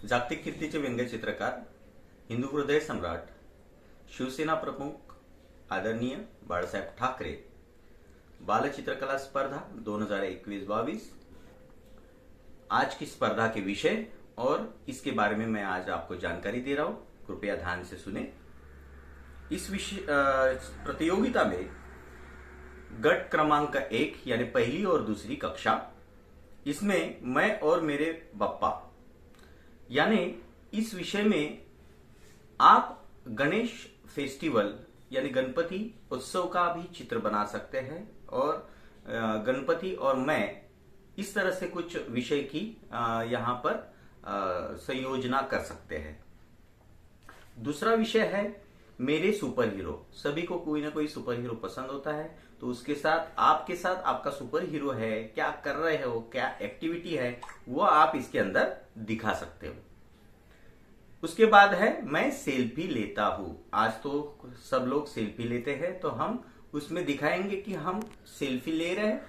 जागतिक कीर्तीचे व्यंग्यचित्रकार, हिंदू हृदय सम्राट, शिवसेना प्रमुख आदरणीय बाळासाहेब ठाकरे बालचित्रकला स्पर्धा 2021-22। आज की स्पर्धा के विषय और इसके बारे में मैं आज आपको जानकारी दे रहा हूं, कृपया ध्यान से सुने। इस विषय प्रतियोगिता में गट क्रमांक 1 यानी पहली और दूसरी कक्षा, इसमें मैं और मेरे बप्पा यानी इस विषय में आप गणेश फेस्टिवल यानी गणपति उत्सव का भी चित्र बना सकते हैं और गणपति और मैं इस तरह से कुछ विषय की यहां पर संयोजना कर सकते हैं। दूसरा विषय है मेरे सुपर हीरो। सभी को कोई ना कोई सुपर हीरो पसंद होता है, तो उसके साथ आपका सुपर हीरो है, क्या कर रहे हो, क्या एक्टिविटी है, वो आप इसके अंदर दिखा सकते हो। उसके बाद है मैं सेल्फी लेता हूं। आज तो सब लोग सेल्फी लेते हैं, तो हम उसमें दिखाएंगे कि हम सेल्फी ले रहे हैं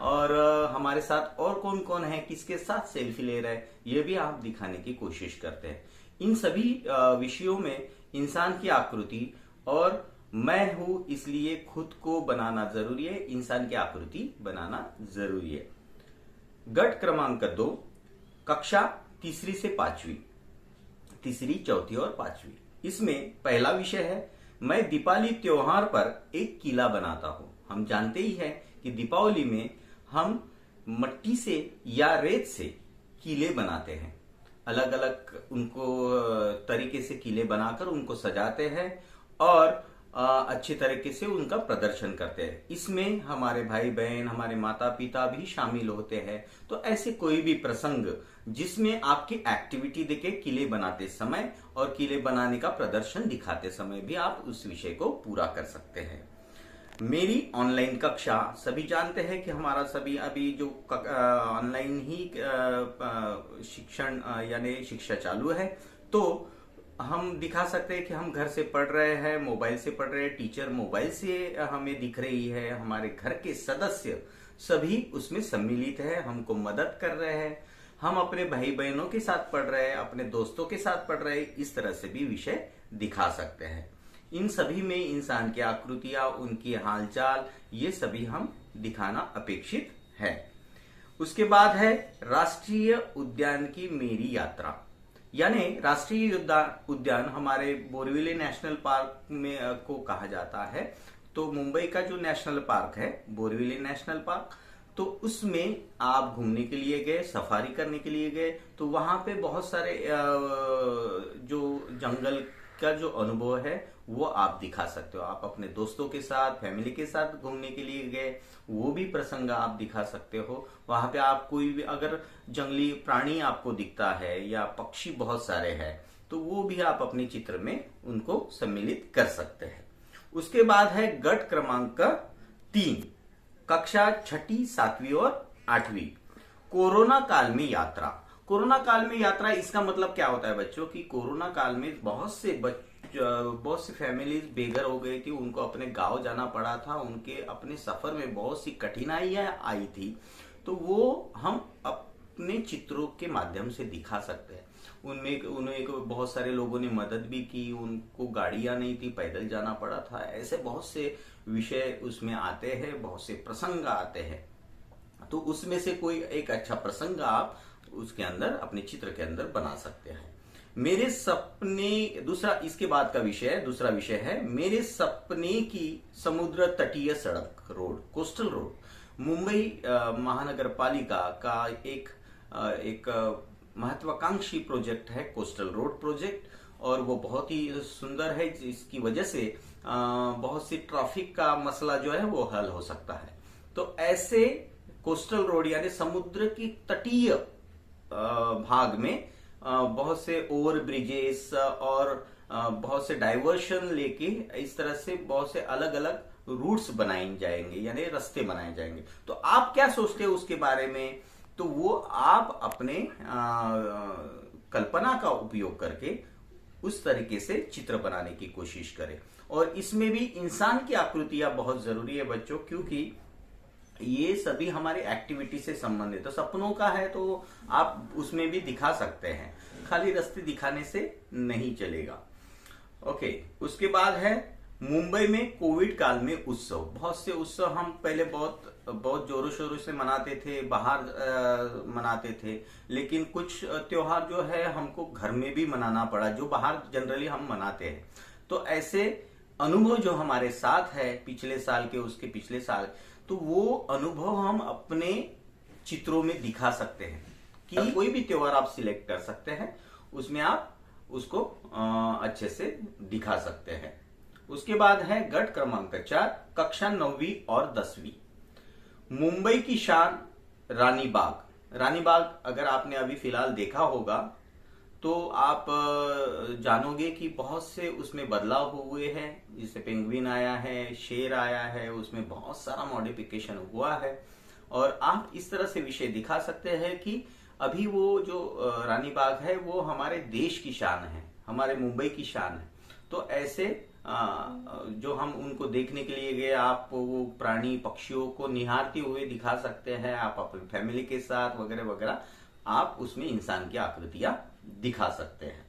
और हमारे साथ और कौन कौन है, किसके साथ सेल्फी ले रहे हैं, ये भी आप दिखाने की कोशिश करते हैं। इन सभी विषयों में इंसान की आकृति और मैं हूं इसलिए खुद को बनाना जरूरी है, इंसान की आकृति बनाना जरूरी है। गट क्रमांक 2, कक्षा तीसरी से 5वीं, तीसरी, चौथी और 5वीं। इसमें पहला विषय है मैं दीपावली त्योहार पर एक किला बनाता हूं। हम जानते ही हैं कि दीपावली में हम मट्टी से या रेत से किले बनाते हैं, अलग अलग उनको तरीके से किले बनाकर उनको सजाते हैं और अच्छे तरीके से उनका प्रदर्शन करते हैं। इसमें हमारे भाई बहन, हमारे माता पिता भी शामिल होते हैं। तो ऐसे कोई भी प्रसंग जिसमें आपकी एक्टिविटी देखे किले बनाते समय और किले बनाने का प्रदर्शन दिखाते समय भी आप उस विषय को पूरा कर सकते हैं। मेरी ऑनलाइन कक्षा, सभी जानते हैं कि हमारा सभी अभी जो ऑनलाइन ही शिक्षण यानी शिक्षा चालू है, तो हम दिखा सकते हैं कि हम घर से पढ़ रहे हैं, मोबाइल से पढ़ रहे हैं, टीचर मोबाइल से हमें दिख रही है, हमारे घर के सदस्य सभी उसमें सम्मिलित है, हमको मदद कर रहे हैं, हम अपने भाई बहनों के साथ पढ़ रहे हैं, अपने दोस्तों के साथ पढ़ रहे हैं, इस तरह से भी विषय दिखा सकते हैं। इन सभी में इंसान की आकृतियां, उनकी हालचाल, ये सभी हम दिखाना अपेक्षित है। उसके बाद है राष्ट्रीय उद्यान की मेरी यात्रा, यानी राष्ट्रीय उद्यान हमारे बोरीवली नेशनल पार्क में को कहा जाता है। तो मुंबई का जो नेशनल पार्क है बोरीवली नेशनल पार्क, तो उसमें आप घूमने के लिए गए, सफारी करने के लिए गए, तो वहां पे बहुत सारे जो जंगल का जो अनुभव है वो आप दिखा सकते हो। आप अपने दोस्तों के साथ, फैमिली के साथ घूमने के लिए गए, वो भी प्रसंग आप दिखा सकते हो। वहां पे आप कोई भी अगर जंगली प्राणी आपको दिखता है या पक्षी बहुत सारे हैं, तो वो भी आप अपने चित्र में उनको सम्मिलित कर सकते हैं। उसके बाद है गट क्रमांक 3, कक्षा 6ठी, 7वीं और 8वीं, कोरोना काल में यात्रा। कोरोना काल में यात्रा, इसका मतलब क्या होता है बच्चों की कोरोना काल में बहुत से फैमिलीज बेघर हो गई थी, उनको अपने गांव जाना पड़ा था, उनके अपने सफर में बहुत सी कठिनाइयां आई थी, तो वो हम अपने चित्रों के माध्यम से दिखा सकते हैं। उन्हें बहुत सारे लोगों ने मदद भी की, उनको गाड़ियां नहीं थी, पैदल जाना पड़ा था। ऐसे बहुत से विषय उसमें आते हैं, बहुत से प्रसंग आते हैं, तो उसमें से कोई एक अच्छा प्रसंग आप उसके अंदर अपने चित्र के अंदर बना सकते हैं। मेरे सपने, इसके बाद का विषय, दूसरा विषय है मेरे सपने की समुद्र तटीय सड़क, रोड, कोस्टल रोड। मुंबई महानगर पालिका का एक महत्वाकांक्षी प्रोजेक्ट है कोस्टल रोड प्रोजेक्ट, और वो बहुत ही सुंदर है, जिसकी वजह से बहुत सी ट्रैफिक का मसला जो है वो हल हो सकता है। तो ऐसे कोस्टल रोड यानी समुद्र की तटीय भाग में बहुत से ओवर ब्रिजेस और बहुत से डाइवर्शन लेके इस तरह से बहुत से अलग अलग रूट्स बनाए जाएंगे, यानी रास्ते बनाए जाएंगे। तो आप क्या सोचते हो उसके बारे में, तो वो आप अपने कल्पना का उपयोग करके उस तरीके से चित्र बनाने की कोशिश करें। और इसमें भी इंसान की आकृतियां बहुत जरूरी है बच्चों, क्योंकि ये सभी हमारी एक्टिविटी से संबंधित, तो सपनों का है तो आप उसमें भी दिखा सकते हैं। खाली रास्ते दिखाने से नहीं चलेगा। ओके, उसके बाद है मुंबई में कोविड काल में उत्सव। बहुत से उत्सव हम पहले बहुत जोरों शोरों से मनाते थे, बाहर मनाते थे, लेकिन कुछ त्योहार जो है हमको घर में भी मनाना पड़ा, जो बाहर जनरली हम मनाते हैं। तो ऐसे अनुभव जो हमारे साथ है पिछले साल के, उसके पिछले साल, तो वो अनुभव हम अपने चित्रों में दिखा सकते हैं कि कोई भी त्योहार आप सिलेक्ट कर सकते हैं, उसमें आप उसको अच्छे से दिखा सकते हैं। उसके बाद है गढ़ क्रमांक 4, कक्षा 9वीं और 10वीं। मुंबई की शान रानी बाग। रानी बाग अगर आपने अभी फिलहाल देखा होगा तो आप जानोगे कि बहुत से उसमें बदलाव हुए हैं। जैसे पेंगुइन आया है, शेर आया है, उसमें बहुत सारा मॉडिफिकेशन हुआ है। और आप इस तरह से विषय दिखा सकते हैं कि अभी वो जो रानी बाग है वो हमारे देश की शान है, हमारे मुंबई की शान है। तो ऐसे जो हम उनको देखने के लिए गए, आप वो प्राणी पक्षियों को निहारते हुए दिखा सकते हैं, आप अपनी फैमिली के साथ वगैरह वगैरह, आप उसमें इंसान की आकृतियां दिखा सकते हैं।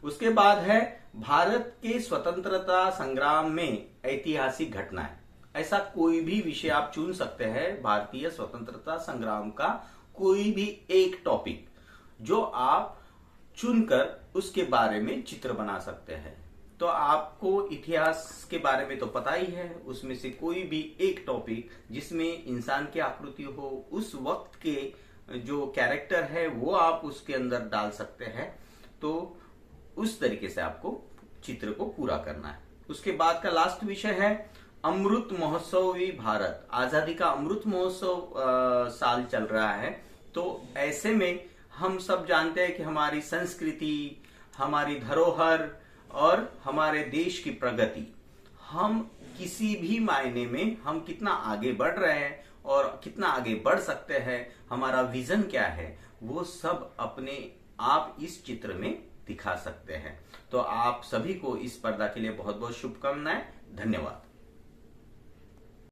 उसके बाद है भारत के स्वतंत्रता संग्राम में ऐतिहासिक घटनाएं। ऐसा कोई भी विषय आप चुन सकते हैं, भारतीय स्वतंत्रता संग्राम का कोई भी एक टॉपिक जो आप चुनकर उसके बारे में चित्र बना सकते हैं। तो आपको इतिहास के बारे में तो पता ही है, उसमें से कोई भी एक टॉपिक जिसमें इंसान की आकृति हो, उस वक्त के जो कैरेक्टर है वो आप उसके अंदर डाल सकते हैं। तो उस तरीके से आपको चित्र को पूरा करना है। उसके बाद का लास्ट विषय है अमृत महोत्सवी भारत। आजादी का अमृत महोत्सव साल चल रहा है। तो ऐसे में हम सब जानते हैं कि हमारी संस्कृति, हमारी धरोहर और हमारे देश की प्रगति, हम किसी भी मायने में हम कितना आगे बढ़ रहे हैं और कितना आगे बढ़ सकते हैं, हमारा विजन क्या है, वो सब अपने आप इस चित्र में दिखा सकते हैं। तो आप सभी को इस स्पर्धा के लिए बहुत बहुत शुभकामनाएं। धन्यवाद।